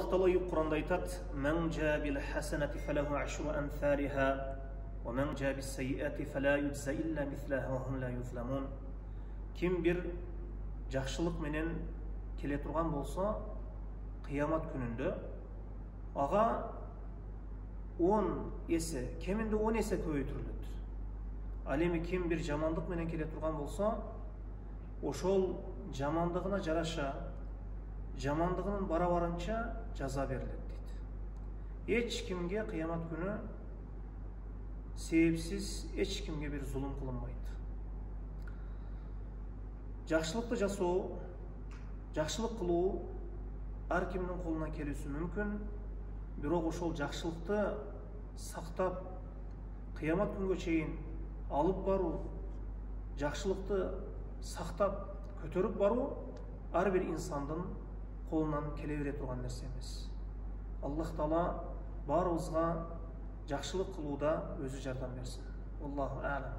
Taala Kur'an'da aytat: "Men ca bil hasenati felahu aşru amsalha ve men ca bis seyyiati fela yujza illa mislaha ve hum la yuzlamun." Kim bir жақшылық менен келе турган болса, кыямат күнүндө ага 10 есе, кеминде 10 есе көбөйтүрүлөт. Ал эми ким бир жамандык менен келе турган болса, ошол жамандыгына жараша, жамандыгынын барабарынча жаза берилет дейт. Эч кимге кыямат күнү себепсиз эч кимге бир зулум кылынбайт. Жақшылықты жасоо, жақшылық кылуу ар кимдин колунан келүүсү мүмкүн, бирок ошол жақшылыкты сактап, кыямат күнгө чейин алып баруу, жақшылыкты сактап, көтөрүп баруу ар бир инсандын колунан келе бере турган нерсе эмес. Аллах Таала баарыбызга жақшылык кылууда өзү жардам берсин. Аллаху а'лам.